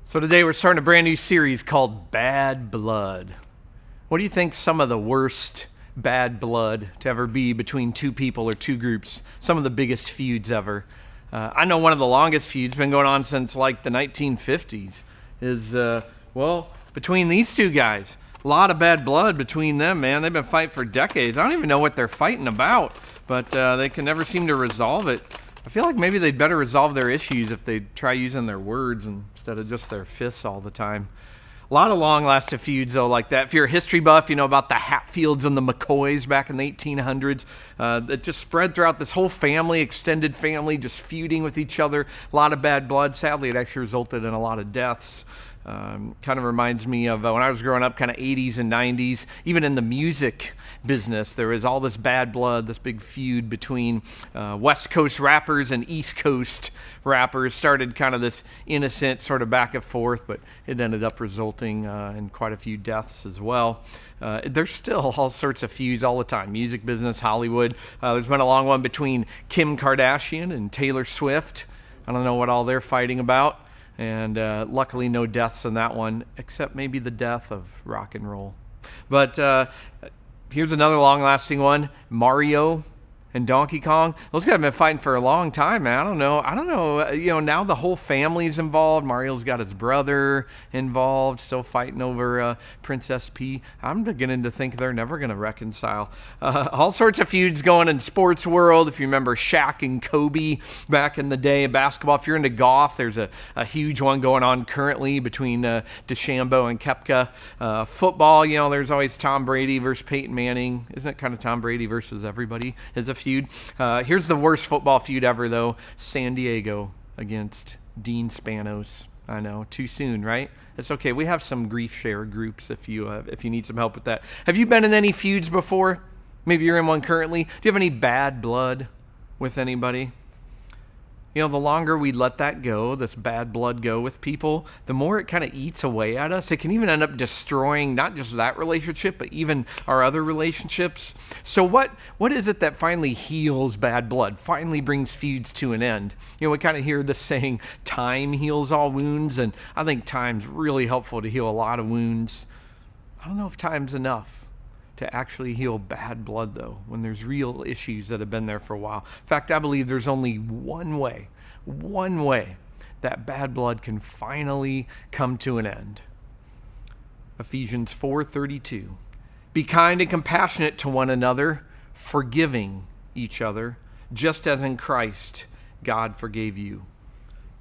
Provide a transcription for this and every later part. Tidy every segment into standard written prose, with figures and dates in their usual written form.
So today we're starting a brand new series called Bad Blood. What do you think some of the worst bad blood to ever be between two people or two groups? Some of the biggest feuds ever. I know one of the longest feuds, been going on since like the 1950s, is, between these two guys. A lot of bad blood between them, man. They've been fighting for decades. I don't even know what they're fighting about, but they can never seem to resolve it. I feel like maybe they'd better resolve their issues if they try using their words instead of just their fists all the time. A lot of long-lasting feuds, though, like that. If you're a history buff, you know about the Hatfields and the McCoys back in the 1800s. That just spread throughout this whole family, extended family, just feuding with each other. A lot of bad blood. Sadly, it actually resulted in a lot of deaths. Kind of reminds me of when I was growing up, kind of 80s and 90s. Even in the music business, there was all this bad blood, this big feud between West Coast rappers and East Coast rappers. Started kind of this innocent sort of back and forth, but it ended up resulting in quite a few deaths as well. There's still all sorts of feuds all the time. Music business, Hollywood. There's been a long one between Kim Kardashian and Taylor Swift. I don't know what all they're fighting about. And luckily no deaths in that one, except maybe the death of rock and roll. But here's another long-lasting one. Mario and Donkey Kong. Those guys have been fighting for a long time, man. I don't know. Now the whole family's involved. Mario's got his brother involved, still fighting over Princess P. I'm beginning to think they're never going to reconcile. All sorts of feuds going in sports world. If you remember Shaq and Kobe back in the day of basketball. If you're into golf, there's a huge one going on currently between DeChambeau and Koepka. Football, there's always Tom Brady versus Peyton Manning. Isn't it kind of Tom Brady versus everybody is a feud? Here's the worst football feud ever, though. San Diego against Dean Spanos. I know, too soon, right? It's okay. We have some grief share groups if you need some help with that. Have you been in any feuds before? Maybe you're in one currently. Do you have any bad blood with anybody? The longer we let that go, this bad blood go with people, the more it kind of eats away at us. It can even end up destroying not just that relationship, but even our other relationships. So what is it that finally heals bad blood, finally brings feuds to an end? We kind of hear the saying, time heals all wounds, and I think time's really helpful to heal a lot of wounds. I don't know if time's enough to actually heal bad blood, though, when there's real issues that have been there for a while. In fact, I believe there's only one way that bad blood can finally come to an end. Ephesians 4:32. Be kind and compassionate to one another, forgiving each other, just as in Christ God forgave you.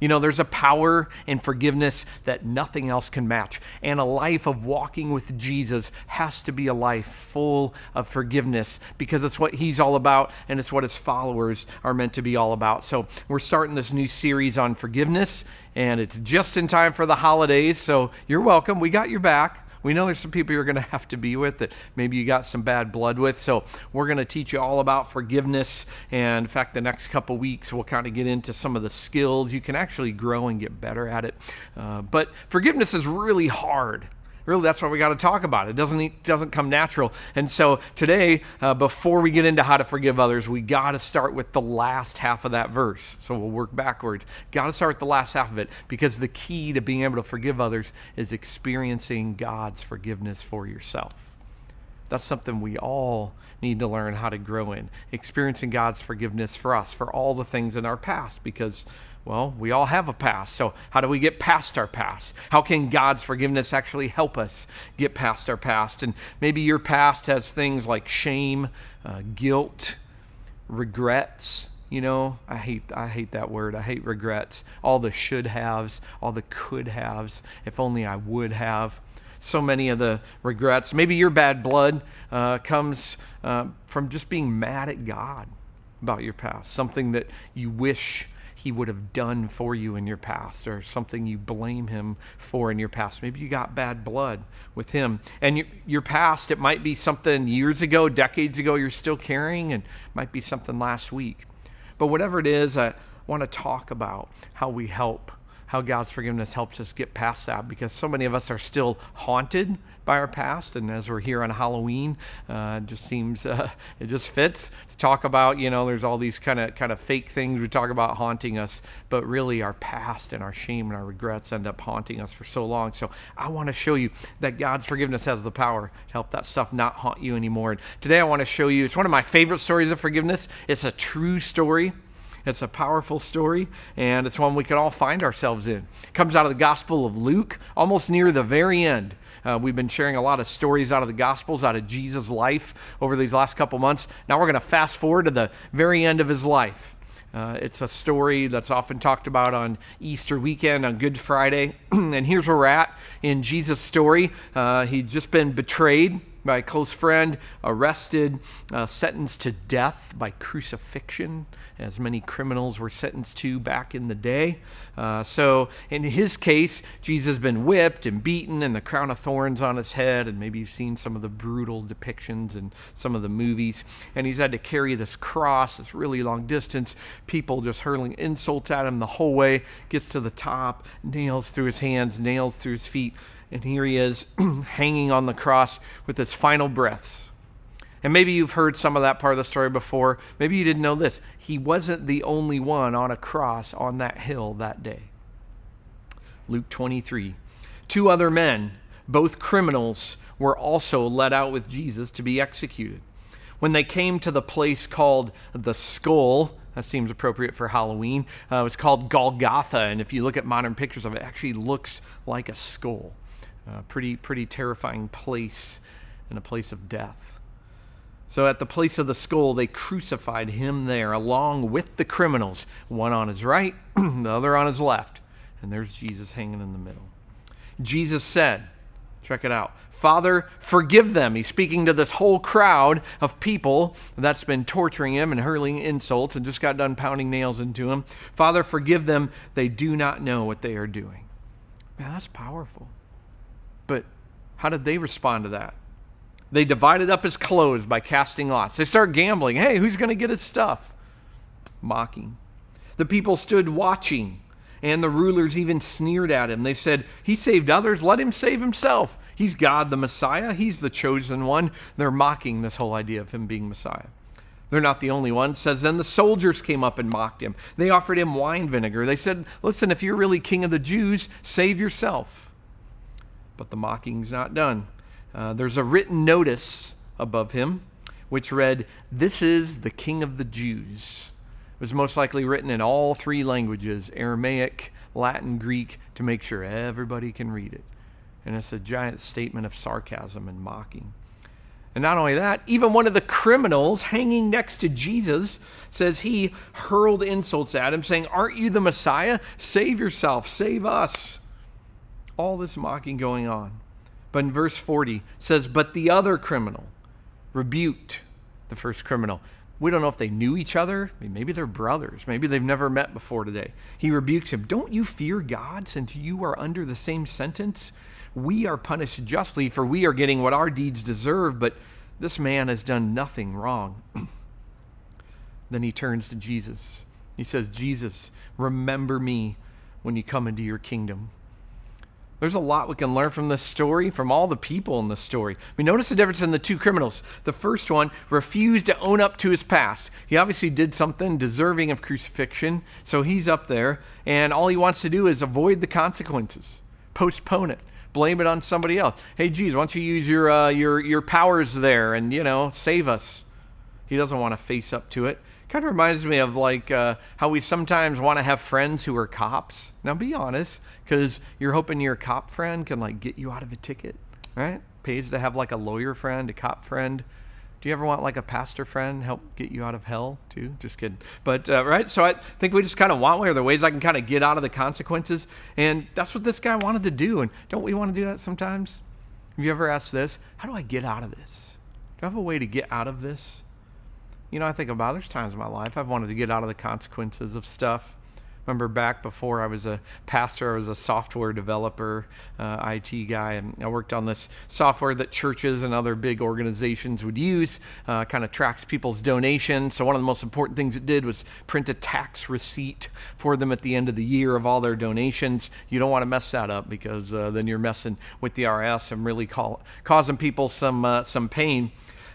There's a power in forgiveness that nothing else can match. And a life of walking with Jesus has to be a life full of forgiveness because it's what he's all about and it's what his followers are meant to be all about. So we're starting this new series on forgiveness, and it's just in time for the holidays. So you're welcome. We got your back. We know there's some people you're going to have to be with that maybe you got some bad blood with. So we're going to teach you all about forgiveness. And in fact, the next couple weeks, we'll kind of get into some of the skills. You can actually grow and get better at it. But forgiveness is really hard. Really, that's why we got to talk about it. It doesn't come natural. And so today, before we get into how to forgive others, we got to start with the last half of that verse. So we'll work backwards. Got to start with the last half of it because the key to being able to forgive others is experiencing God's forgiveness for yourself. That's something we all need to learn how to grow in. Experiencing God's forgiveness for us, for all the things in our past, because we all have a past. So how do we get past our past? How can God's forgiveness actually help us get past our past? And maybe your past has things like shame, guilt, regrets. I hate that word. I hate regrets. All the should haves, all the could haves. If only I would have. So many of the regrets. Maybe your bad blood comes from just being mad at God about your past. Something that you wish he would have done for you in your past, or something you blame him for in your past. Maybe you got bad blood with him. And your past, it might be something years ago, decades ago you're still carrying, and might be something last week. But whatever it is, I want to talk about how we help how God's forgiveness helps us get past that, because so many of us are still haunted by our past. And as we're here on Halloween, it just seems it just fits to talk about, there's all these kind of fake things we talk about haunting us, but really our past and our shame and our regrets end up haunting us for so long. So I want to show you that God's forgiveness has the power to help that stuff not haunt you anymore. And today I want to show you, it's one of my favorite stories of forgiveness. It's a true story. It's a powerful story, and it's one we could all find ourselves in. It comes out of the Gospel of Luke, almost near the very end. We've been sharing a lot of stories out of the Gospels, out of Jesus' life over these last couple months. Now we're going to fast forward to the very end of his life. It's a story that's often talked about on Easter weekend, on Good Friday. And here's where we're at in Jesus' story. He'd just been betrayed by a close friend, arrested, sentenced to death by crucifixion, as many criminals were sentenced to back in the day. So in his case, Jesus has been whipped and beaten and the crown of thorns on his head, and maybe you've seen some of the brutal depictions in some of the movies. And he's had to carry this cross, this really long distance, people just hurling insults at him the whole way, gets to the top, nails through his hands, nails through his feet. And here he is hanging on the cross with his final breaths. And maybe you've heard some of that part of the story before. Maybe you didn't know this. He wasn't the only one on a cross on that hill that day. Luke 23. 2 other men, both criminals, were also led out with Jesus to be executed. When they came to the place called the Skull, that seems appropriate for Halloween, it was called Golgotha. And if you look at modern pictures of it, it actually looks like a skull. Pretty terrifying place, and a place of death. So at the place of the skull, they crucified him there along with the criminals, one on his right, the other on his left. And there's Jesus hanging in the middle. Jesus said, check it out, "Father, forgive them." He's speaking to this whole crowd of people that's been torturing him and hurling insults and just got done pounding nails into him. "Father, forgive them. They do not know what they are doing." Man, that's powerful. But how did they respond to that? They divided up his clothes by casting lots. They start gambling. Hey, who's going to get his stuff? Mocking. The people stood watching, and the rulers even sneered at him. They said, "He saved others. Let him save himself. He's God, the Messiah. He's the chosen one." They're mocking this whole idea of him being Messiah. They're not the only ones. It says, then the soldiers came up and mocked him. They offered him wine vinegar. They said, "Listen, if you're really king of the Jews, save yourself." But the mocking's not done. There's a written notice above him which read, "This is the King of the Jews." It was most likely written in all 3 languages, Aramaic, Latin, Greek, to make sure everybody can read it. And it's a giant statement of sarcasm and mocking. And not only that, even one of the criminals hanging next to Jesus says he hurled insults at him, saying, "Aren't you the Messiah? Save yourself, save us." All this mocking going on. But in verse 40 says, "But the other criminal rebuked the first criminal." We don't know if they knew each other. Maybe they're brothers. Maybe they've never met before today. He rebukes him. "Don't you fear God, since you are under the same sentence? We are punished justly, for we are getting what our deeds deserve, but this man has done nothing wrong." Then he turns to Jesus. He says, "Jesus, remember me when you come into your kingdom." There's a lot we can learn from this story, from all the people in this story. Notice the difference in the 2 criminals. The first one refused to own up to his past. He obviously did something deserving of crucifixion, so he's up there, and all he wants to do is avoid the consequences, postpone it, blame it on somebody else. "Hey, geez, why don't you use your powers there and, save us?" He doesn't want to face up to it. Kind of reminds me of how we sometimes want to have friends who are cops. Now be honest, because you're hoping your cop friend can get you out of a ticket, right? Pays to have a lawyer friend, a cop friend. Do you ever want a pastor friend help get you out of hell too? Just kidding. But right, so I think we just kind of want one of the ways I can kind of get out of the consequences, and that's what this guy wanted to do. And don't we want to do that sometimes? Have you ever asked this? How do I get out of this? Do I have a way to get out of this? I think about there's times in my life I've wanted to get out of the consequences of stuff, Remember back before I was a pastor, I was a software developer, IT guy, and I worked on this software that churches and other big organizations would use, kind of tracks people's donations. So one of the most important things it did was print a tax receipt for them at the end of the year of all their donations. You don't want to mess that up because then you're messing with the IRS and really causing people some pain.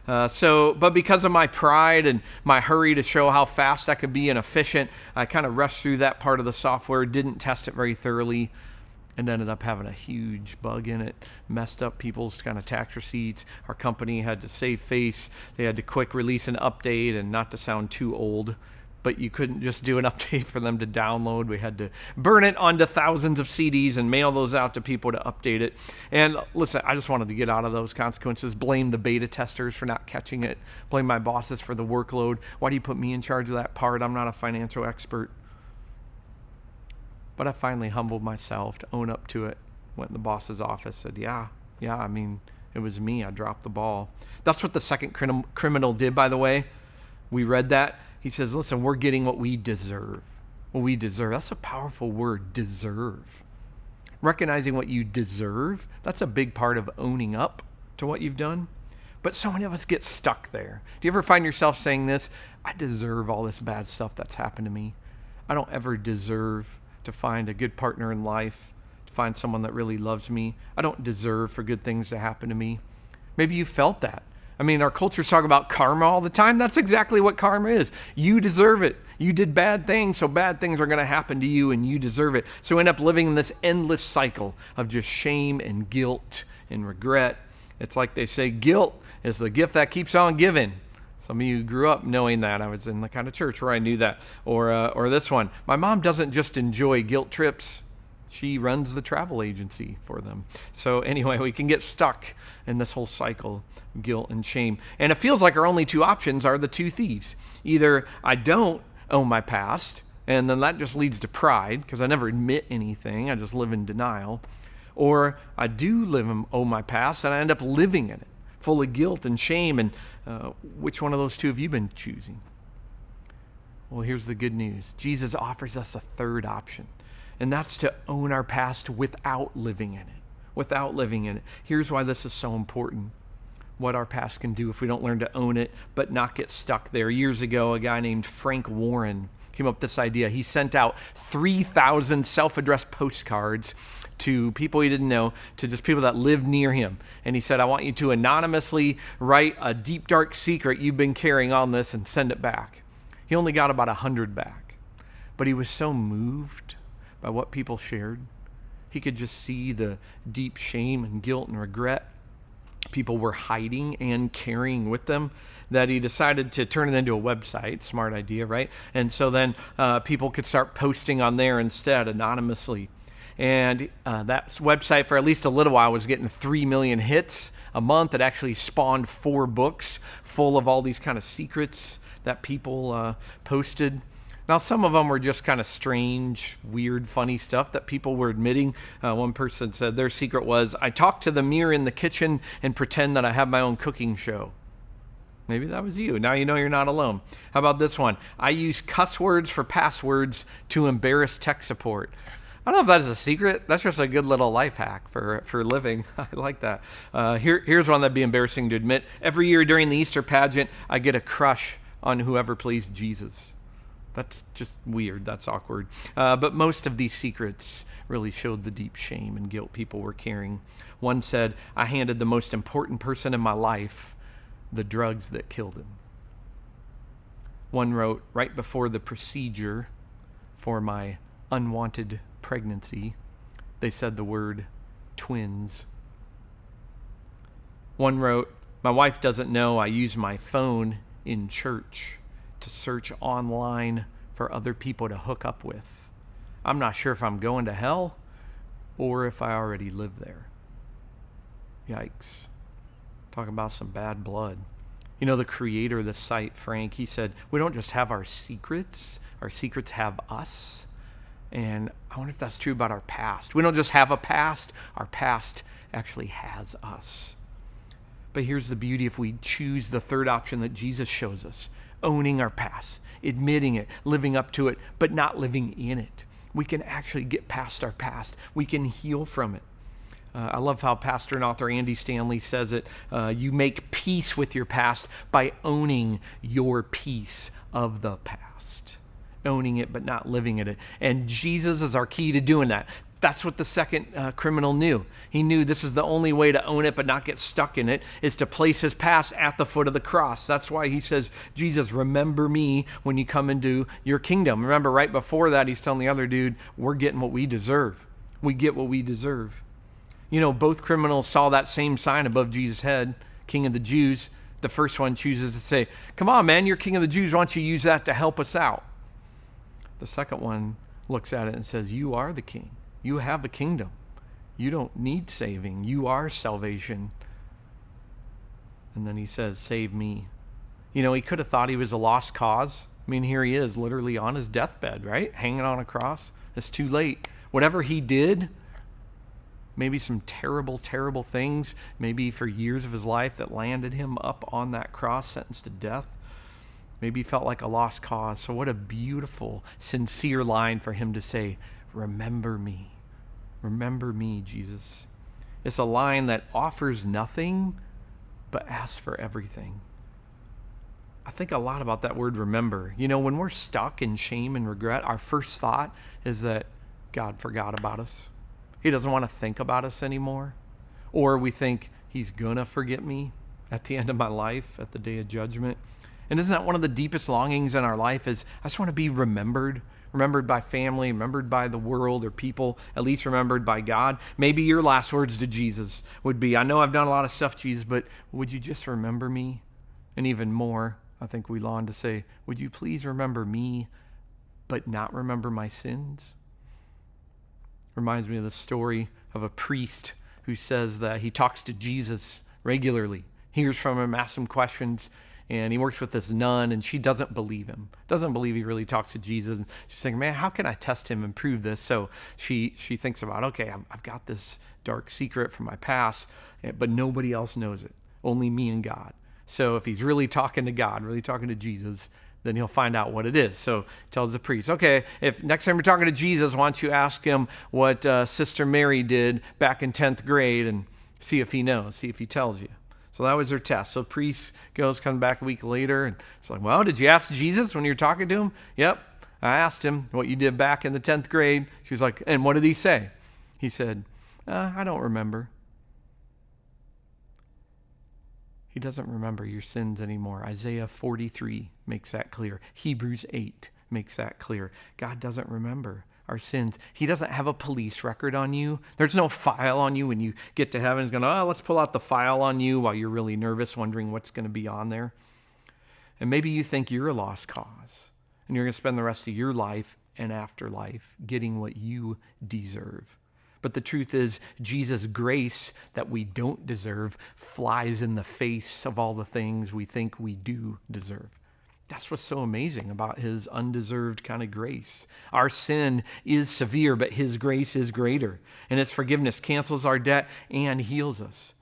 But because of my pride and my hurry to show how fast I could be and efficient, I kind of rushed through that part of the software, didn't test it very thoroughly, and ended up having a huge bug in it, messed up people's kind of tax receipts. Our company had to save face. They had to quick release an update, and not to sound too old, but you couldn't just do an update for them to download. We had to burn it onto thousands of CDs and mail those out to people to update it. And listen, I just wanted to get out of those consequences. Blame the beta testers for not catching it. Blame my bosses for the workload. Why do you put me in charge of that part? I'm not a financial expert. But I finally humbled myself to own up to it. Went in the boss's office, said, yeah, I mean, it was me. I dropped the ball. That's what the second criminal did, by the way. We read that. He says, listen, we're getting what we deserve. What we deserve. That's a powerful word, deserve. Recognizing what you deserve, that's a big part of owning up to what you've done. But so many of us get stuck there. Do you ever find yourself saying this? I deserve all this bad stuff that's happened to me. I don't ever deserve to find a good partner in life, to find someone that really loves me. I don't deserve for good things to happen to me. Maybe you felt that. I mean, our culture's talking about karma all the time. That's exactly what karma is. You deserve it. You did bad things, so bad things are going to happen to you, and you deserve it. So we end up living in this endless cycle of just shame and guilt and regret. It's like they say, guilt is the gift that keeps on giving. Some of you grew up knowing that. I was in the kind of church where I knew that. Or this one. My mom doesn't just enjoy guilt trips. She runs the travel agency for them. So anyway, we can get stuck in this whole cycle, guilt and shame. And it feels like our only two options are the two thieves. Either I don't own my past, and then that just leads to pride because I never admit anything. I just live in denial. Or I do own my past, and I end up living in it, full of guilt and shame. And which one of those two have you been choosing? Well, here's the good news. Jesus offers us a third option. And that's to own our past without living in it. Without living in it. Here's why this is so important. What our past can do if we don't learn to own it, but not get stuck there. Years ago, a guy named Frank Warren came up with this idea. He sent out 3,000 self-addressed postcards to people he didn't know, to just people that lived near him. And he said, I want you to anonymously write a deep, dark secret you've been carrying on this and send it back. He only got about 100 back. But he was so moved by what people shared. He could just see the deep shame and guilt and regret people were hiding and carrying with them, that he decided to turn it into a website. Smart idea, right? And so then people could start posting on there instead, anonymously. And that website, for at least a little while, was getting 3 million hits a month. It actually spawned 4 books full of all these kind of secrets that people posted. Now, some of them were just kind of strange, weird, funny stuff that people were admitting. One person said their secret was, I talk to the mirror in the kitchen and pretend that I have my own cooking show. Maybe that was you. Now you know you're not alone. How about this one? I use cuss words for passwords to embarrass tech support. I don't know if that's a secret. That's just a good little life hack for living. I like that. Here's one that'd be embarrassing to admit. Every year during the Easter pageant, I get a crush on whoever plays Jesus. That's just weird. That's awkward. But most of these secrets really showed the deep shame and guilt people were carrying. One said, I handed the most important person in my life the drugs that killed him. One wrote, right before the procedure for my unwanted pregnancy, they said the word twins. One wrote, my wife doesn't know I use my phone in church to search online for other people to hook up with. I'm not sure if I'm going to hell or if I already live there. Yikes. Talk about some bad blood. You know, the creator of the site, Frank, he said, we don't just have our secrets have us. And I wonder if that's true about our past. We don't just have a past, our past actually has us. But here's the beauty if we choose the third option that Jesus shows us, owning our past, admitting it, living up to it, but not living in it. We can actually get past our past. We can heal from it. I love how pastor and author Andy Stanley says it. You make peace with your past by owning your piece of the past. Owning it, but not living in it. And Jesus is our key to doing that. That's what the second criminal knew. He knew this is the only way to own it but not get stuck in it, is to place his past at the foot of the cross. That's why he says, Jesus, remember me when you come into your kingdom. Remember, right before that, he's telling the other dude, we're getting what we deserve. We get what we deserve. You know, both criminals saw that same sign above Jesus' head, King of the Jews. The first one chooses to say, come on, man, you're King of the Jews. Why don't you use that to help us out? The second one looks at it and says, you are the king. You have a kingdom. You don't need saving. You are salvation. And then he says, save me. You know, he could have thought he was a lost cause. I mean, here he is literally on his deathbed, right? Hanging on a cross. It's too late. Whatever he did, maybe some terrible, terrible things, maybe for years of his life that landed him up on that cross, sentenced to death. Maybe he felt like a lost cause. So what a beautiful, sincere line for him to say, remember me. Remember me, Jesus. It's a line that offers nothing, but asks for everything. I think a lot about that word remember. You know, when we're stuck in shame and regret, our first thought is that God forgot about us. He doesn't want to think about us anymore. Or we think he's gonna forget me at the end of my life, at the day of judgment. And isn't that one of the deepest longings in our life, is I just want to be remembered by family, remembered by the world or people, at least remembered by God. Maybe your last words to Jesus would be, I know I've done a lot of stuff, Jesus, but would you just remember me? And even more, I think we long to say, would you please remember me, but not remember my sins? Reminds me of the story of a priest who says that he talks to Jesus regularly, hears from him, asks him questions, and he works with this nun, and she doesn't believe him, doesn't believe he really talks to Jesus. And she's thinking, man, how can I test him and prove this? So she thinks about, okay, I've got this dark secret from my past, but nobody else knows it, only me and God. So if he's really talking to God, really talking to Jesus, then he'll find out what it is. So tells the priest, okay, if next time you're talking to Jesus, why don't you ask him what Sister Mary did back in 10th grade and see if he knows, see if he tells you. So that was her test. So priest comes back a week later, and she's like, well, did you ask Jesus when you were talking to him? Yep, I asked him what you did back in the 10th grade. She was like, and what did he say? He said, I don't remember. He doesn't remember your sins anymore. Isaiah 43 makes that clear. Hebrews 8 makes that clear. God doesn't remember our sins. He doesn't have a police record on you. There's no file on you when you get to heaven. He's going, let's pull out the file on you while you're really nervous, wondering what's going to be on there. And maybe you think you're a lost cause, and you're going to spend the rest of your life and afterlife getting what you deserve. But the truth is, Jesus' grace that we don't deserve flies in the face of all the things we think we do deserve. That's what's so amazing about his undeserved kind of grace. Our sin is severe, but his grace is greater. And his forgiveness cancels our debt and heals us.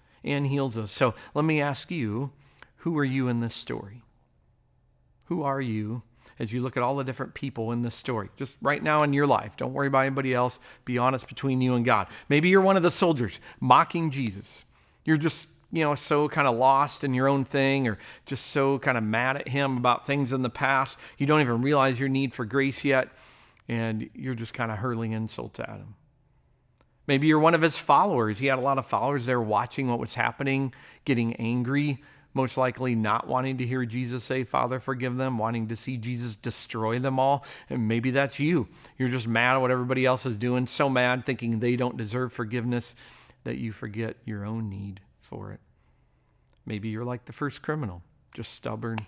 So let me ask you, who are you in this story? Who are you as you look at all the different people in this story? Just right now in your life. Don't worry about anybody else. Be honest between you and God. Maybe you're one of the soldiers mocking Jesus. You're just so kind of lost in your own thing, or just so kind of mad at him about things in the past. You don't even realize your need for grace yet, and you're just kind of hurling insults at him. Maybe you're one of his followers. He had a lot of followers there watching what was happening, getting angry, most likely not wanting to hear Jesus say, Father, forgive them, wanting to see Jesus destroy them all. And maybe that's you. You're just mad at what everybody else is doing, so mad, thinking they don't deserve forgiveness, that you forget your own need for it. Maybe you're like the first criminal, just stubborn,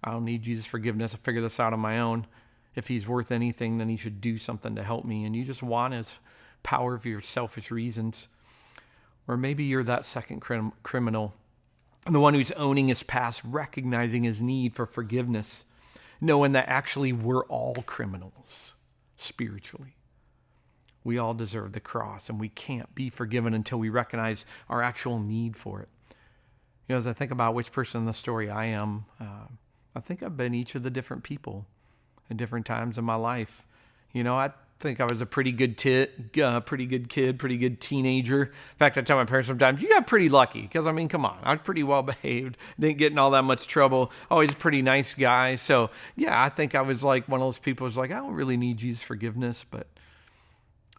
I don't need Jesus' forgiveness. I'll figure this out on my own. If he's worth anything, then he should do something to help me. And you just want his power for your selfish reasons. Or maybe you're that second criminal, the one who's owning his past, recognizing his need for forgiveness, knowing that actually we're all criminals spiritually. We all deserve the cross, and we can't be forgiven until we recognize our actual need for it. As I think about which person in the story I am, I think I've been each of the different people at different times in my life. I think I was a pretty good kid, pretty good teenager. In fact, I tell my parents sometimes, you got pretty lucky, because come on, I was pretty well behaved, didn't get in all that much trouble, always a pretty nice guy. So yeah, I think I was like one of those people who's like, I don't really need Jesus' forgiveness, but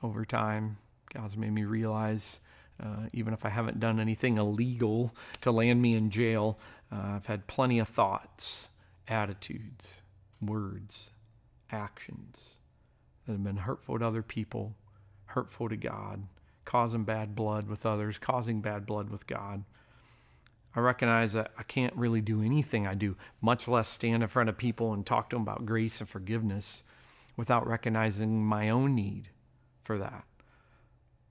over time, God's made me realize, even if I haven't done anything illegal to land me in jail, I've had plenty of thoughts, attitudes, words, actions that have been hurtful to other people, hurtful to God, causing bad blood with others, causing bad blood with God. I recognize that I can't really do anything I do, much less stand in front of people and talk to them about grace and forgiveness without recognizing my own need for that.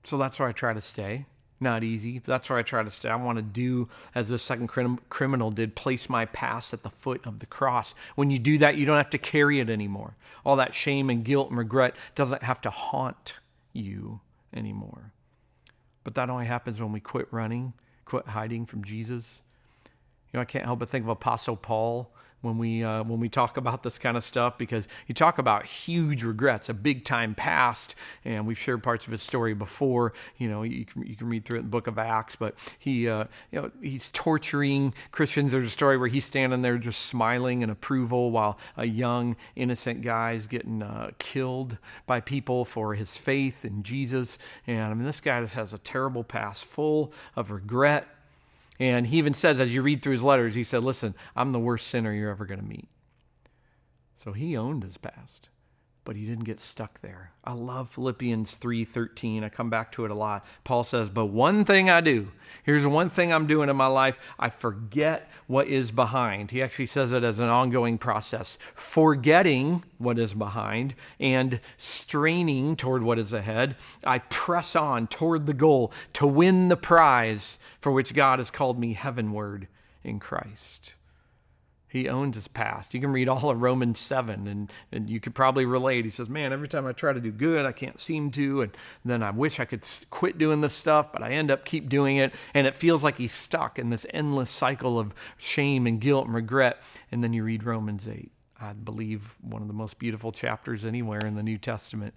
So that's where I try to stay. Not easy, but that's where I try to stay. I want to do as the second criminal did, place my past at the foot of the cross. When you do that, you don't have to carry it anymore. All that shame and guilt and regret doesn't have to haunt you anymore. But that only happens when we quit running, quit hiding from Jesus. I can't help but think of Apostle Paul when we talk about this kind of stuff, because you talk about huge regrets, a big time past, and we've shared parts of his story before. You can read through it in the book of Acts, but he's torturing Christians. There's a story where he's standing there just smiling in approval while a young innocent guy is getting killed by people for his faith in Jesus. And this guy just has a terrible past, full of regret. And he even says, as you read through his letters, he said, listen, I'm the worst sinner you're ever going to meet. So he owned his past, but he didn't get stuck there. I love Philippians 3:13. I come back to it a lot. Paul says, but one thing I do, here's one thing I'm doing in my life, I forget what is behind. He actually says it as an ongoing process, forgetting what is behind and straining toward what is ahead. I press on toward the goal to win the prize for which God has called me heavenward in Christ. He owns his past. You can read all of Romans 7, and you could probably relate. He says, man, every time I try to do good, I can't seem to, and then I wish I could quit doing this stuff, but I end up keep doing it, and it feels like he's stuck in this endless cycle of shame and guilt and regret. And then you read Romans 8, I believe one of the most beautiful chapters anywhere in the New Testament,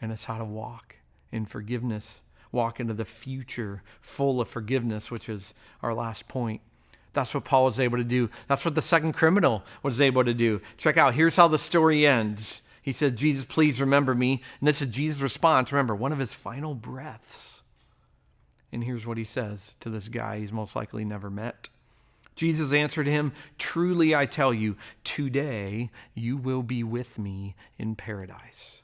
and it's how to walk in forgiveness, walk into the future full of forgiveness, which is our last point. That's what Paul was able to do. That's what the second criminal was able to do. Check out, here's how the story ends. He said, Jesus, please remember me. And this is Jesus' response. Remember, one of his final breaths. And here's what he says to this guy he's most likely never met. Jesus answered him, truly I tell you, today you will be with me in paradise.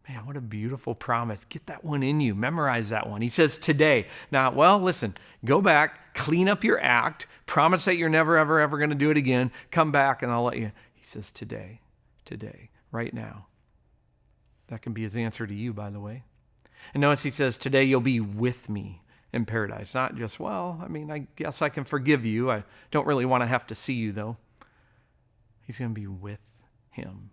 Man, what a beautiful promise. Get that one in you. Memorize that one. He says today. Now, listen, go back, clean up your act, promise that you're never, ever going to do it again. Come back and I'll let you. He says today, right now. That can be his answer to you, by the way. And notice he says, today you'll be with me in paradise. Not just, I guess I can forgive you. I don't really want to have to see you, though. He's going to be with him.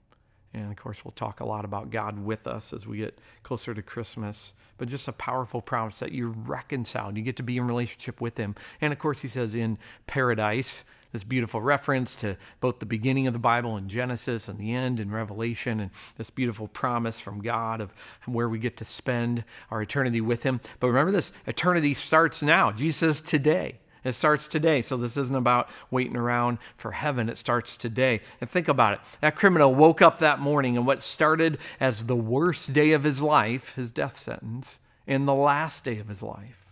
And of course, we'll talk a lot about God with us as we get closer to Christmas. But just a powerful promise that you're reconciled. You get to be in relationship with him. And of course, he says in paradise, this beautiful reference to both the beginning of the Bible in Genesis and the end in Revelation, and this beautiful promise from God of where we get to spend our eternity with him. But remember this, eternity starts now. Jesus says today. It starts today. So this isn't about waiting around for heaven. It starts today. And think about it. That criminal woke up that morning, and what started as the worst day of his life, his death sentence, and the last day of his life,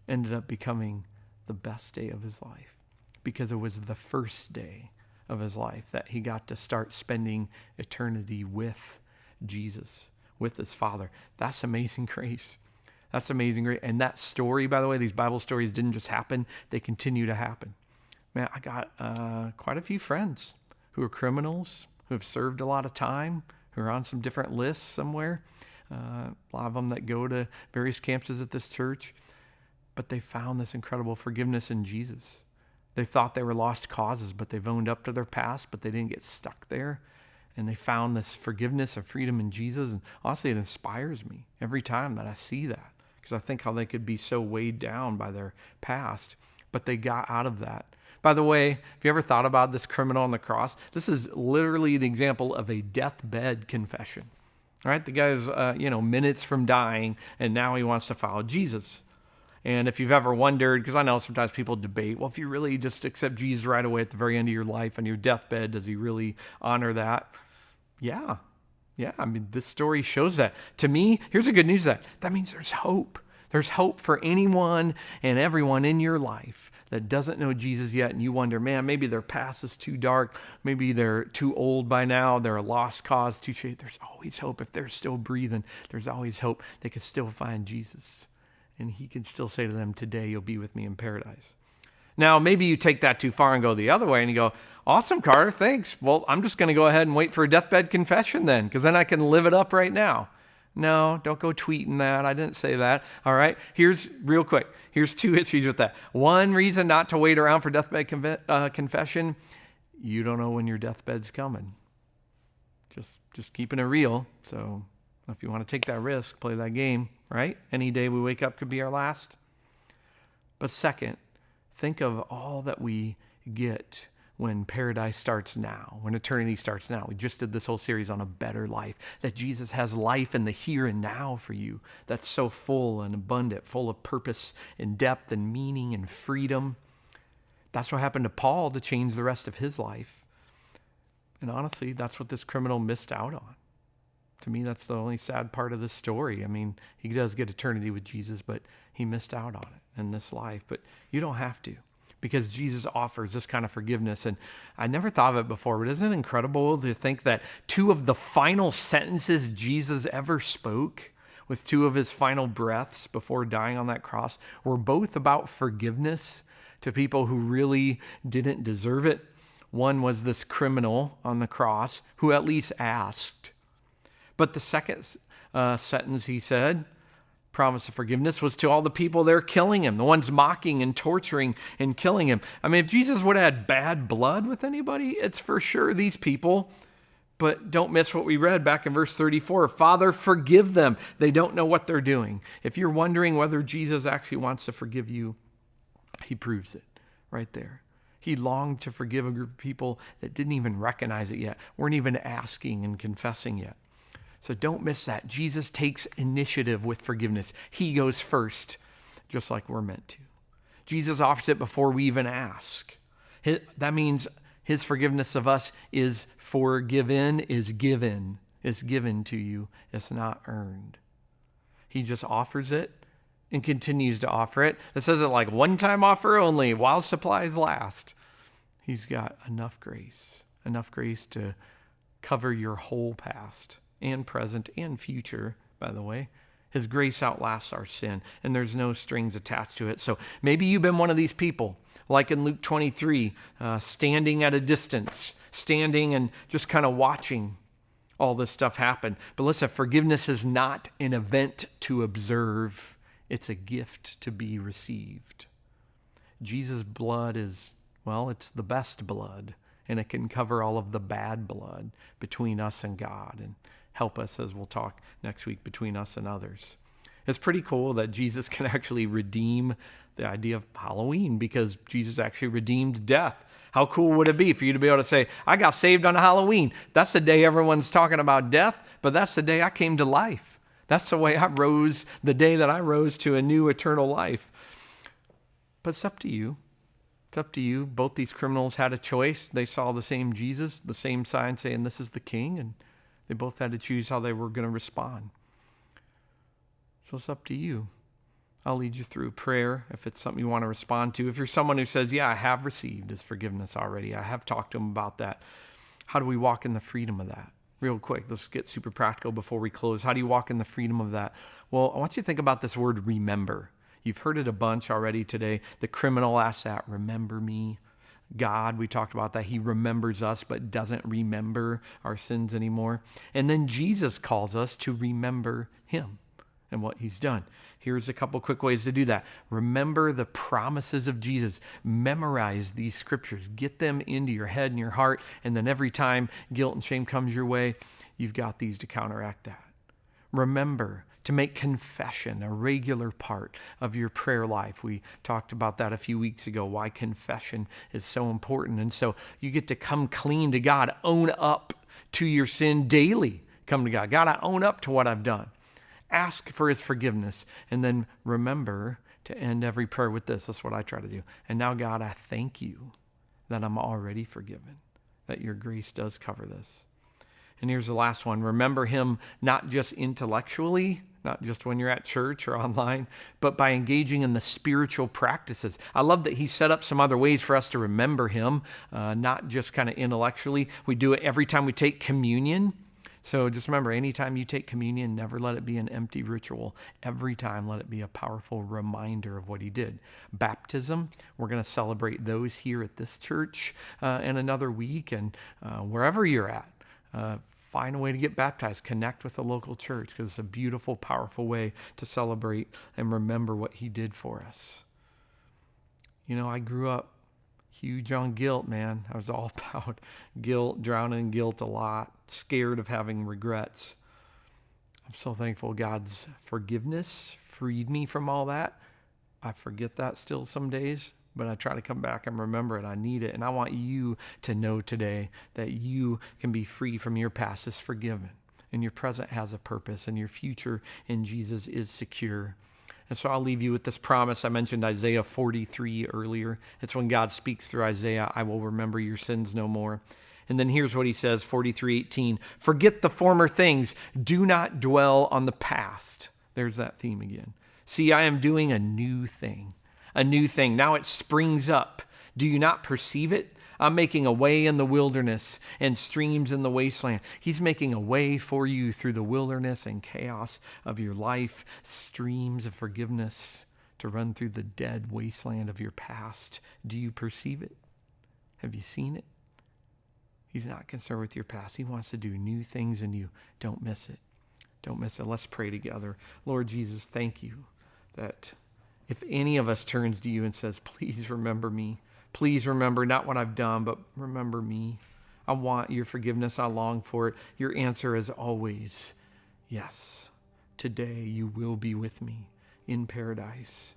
ended up becoming the best day of his life, because it was the first day of his life that he got to start spending eternity with Jesus, with his Father. That's amazing grace. That's amazing. And that story, by the way, these Bible stories didn't just happen. They continue to happen. Man, I got quite a few friends who are criminals, who have served a lot of time, who are on some different lists somewhere. A lot of them that go to various campuses at this church. But they found this incredible forgiveness in Jesus. They thought they were lost causes, but they've owned up to their past, but they didn't get stuck there. And they found this forgiveness and freedom in Jesus. And honestly, it inspires me every time that I see that. Because I think how they could be so weighed down by their past, but they got out of that By the way, have you ever thought about this criminal on the cross? This is literally the example of a deathbed confession. All right, the guy's, minutes from dying, and now he wants to follow Jesus. And if you've ever wondered, because I know sometimes people debate, well, if you really just accept Jesus right away at the very end of your life on your deathbed, does he really honor that? Yeah. I mean, this story shows that. To me, here's the good news that means there's hope. There's hope for anyone and everyone in your life that doesn't know Jesus yet, and you wonder, man, maybe their past is too dark. Maybe they're too old by now. They're a lost cause, too shady. There's always hope. If they're still breathing, there's always hope. They can still find Jesus. And he can still say to them, today you'll be with me in paradise. Now, maybe you take that too far and go the other way and you go, awesome, Carter, thanks. Well, I'm just going to go ahead and wait for a deathbed confession then, because then I can live it up right now. No, don't go tweeting that. I didn't say that. All right, here's two issues with that. One reason not to wait around for deathbed confession, you don't know when your deathbed's coming. Just keeping it real. So if you want to take that risk, play that game, right? Any day we wake up could be our last. But second, think of all that we get when paradise starts now, when eternity starts now. We just did this whole series on a better life, that Jesus has life in the here and now for you that's so full and abundant, full of purpose and depth and meaning and freedom. That's what happened to Paul to change the rest of his life. And honestly, that's what this criminal missed out on. To me, that's the only sad part of this story. I mean, he does get eternity with Jesus, but he missed out on it in this life. But you don't have to, because Jesus offers this kind of forgiveness. And I never thought of it before, but isn't it incredible to think that two of the final sentences Jesus ever spoke, with two of his final breaths before dying on that cross, were both about forgiveness to people who really didn't deserve it. One was this criminal on the cross who at least asked. But the second sentence he said, promise of forgiveness, was to all the people there killing him, the ones mocking and torturing and killing him. I mean, if Jesus would have had bad blood with anybody, it's for sure these people. But don't miss what we read back in verse 34. Father, forgive them. They don't know what they're doing. If you're wondering whether Jesus actually wants to forgive you, he proves it right there. He longed to forgive a group of people that didn't even recognize it yet, weren't even asking and confessing yet. So don't miss that. Jesus takes initiative with forgiveness. He goes first, just like we're meant to. Jesus offers it before we even ask. That means his forgiveness of us is forgiven, is given to you. It's not earned. He just offers it and continues to offer it. It says it like one-time offer only, while supplies last. He's got enough grace to cover your whole past and present and future, by the way. His grace outlasts our sin, and there's no strings attached to it. So maybe you've been one of these people, like in Luke 23, standing at a distance, standing and just kind of watching all this stuff happen. But listen, forgiveness is not an event to observe. It's a gift to be received. Jesus' blood is, it's the best blood, and it can cover all of the bad blood between us and God and help us, as we'll talk next week, between us and others. It's pretty cool that Jesus can actually redeem the idea of Halloween, because Jesus actually redeemed death. How cool would it be for you to be able to say, I got saved on Halloween. That's the day everyone's talking about death, but that's the day I came to life. That's the way I rose, the day that I rose to a new eternal life. But it's up to you. It's up to you. Both these criminals had a choice. They saw the same Jesus, the same sign saying, this is the King, and they both had to choose how they were going to respond. So it's up to you. I'll lead you through prayer if it's something you want to respond to. If you're someone who says, I have received his forgiveness already, I have talked to him about that, how do we walk in the freedom of that? Real quick, let's get super practical before we close. How do you walk in the freedom of that? Well, I want you to think about this word remember. You've heard it a bunch already today. The criminal asks that, remember me. God, we talked about that. He remembers us, but doesn't remember our sins anymore. And then Jesus calls us to remember him and what he's done. Here's a couple quick ways to do that. Remember the promises of Jesus. Memorize these scriptures. Get them into your head and your heart. And then every time guilt and shame comes your way, you've got these to counteract that. Remember to make confession a regular part of your prayer life. We talked about that a few weeks ago, why confession is so important. And so you get to come clean to God, own up to your sin daily. Come to God. God, I own up to what I've done. Ask for his forgiveness. And then remember to end every prayer with this. That's what I try to do. And now, God, I thank you that I'm already forgiven, that your grace does cover this. And here's the last one. Remember him not just intellectually, not just when you're at church or online, but by engaging in the spiritual practices. I love that he set up some other ways for us to remember him, not just kind of intellectually. We do it every time we take communion. So just remember, anytime you take communion, never let it be an empty ritual. Every time, let it be a powerful reminder of what he did. Baptism, we're going to celebrate those here at this church in another week. And wherever you're at, find a way to get baptized. Connect with the local church, because it's a beautiful, powerful way to celebrate and remember what he did for us. You know, I grew up huge on guilt, man. I was all about guilt, drowning in guilt a lot, scared of having regrets. I'm so thankful God's forgiveness freed me from all that. I forget that still some days, but I try to come back and remember it. I need it. And I want you to know today that you can be free from your past is forgiven, and your present has a purpose, and your future in Jesus is secure. And so I'll leave you with this promise. I mentioned Isaiah 43 earlier. It's when God speaks through Isaiah, I will remember your sins no more. And then here's what he says, 43:18. Forget the former things. Do not dwell on the past. There's that theme again. See, I am doing a new thing. A new thing. Now it springs up. Do you not perceive it? I'm making a way in the wilderness and streams in the wasteland. He's making a way for you through the wilderness and chaos of your life, streams of forgiveness to run through the dead wasteland of your past. Do you perceive it? Have you seen it? He's not concerned with your past. He wants to do new things in you. Don't miss it. Don't miss it. Let's pray together. Lord Jesus, thank you that if any of us turns to you and says, please remember me. Please remember not what I've done, but remember me. I want your forgiveness. I long for it. Your answer is always, yes. Today you will be with me in paradise.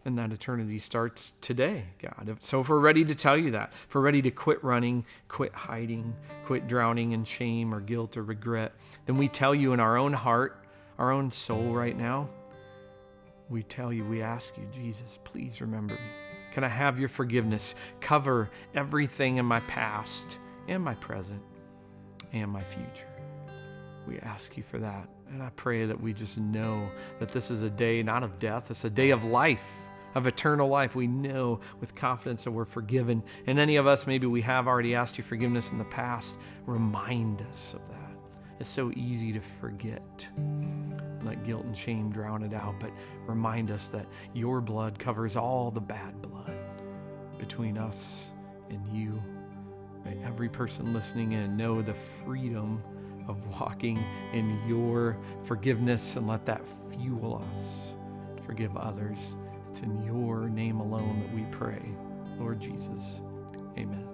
And that eternity starts today, God. So if we're ready to tell you that, if we're ready to quit running, quit hiding, quit drowning in shame or guilt or regret, then we tell you in our own heart, our own soul right now, we tell you, we ask you, Jesus, please remember me. Can I have your forgiveness? Cover everything in my past and my present and my future. We ask you for that. And I pray that we just know that this is a day not of death. It's a day of life, of eternal life. We know with confidence that we're forgiven. And any of us, maybe we have already asked you forgiveness in the past. Remind us of that. It's so easy to forget. Let guilt and shame drown it out, but remind us that your blood covers all the bad blood between us and you. May every person listening in know the freedom of walking in your forgiveness, and let that fuel us to forgive others. It's in your name alone that we pray, Lord Jesus. Amen.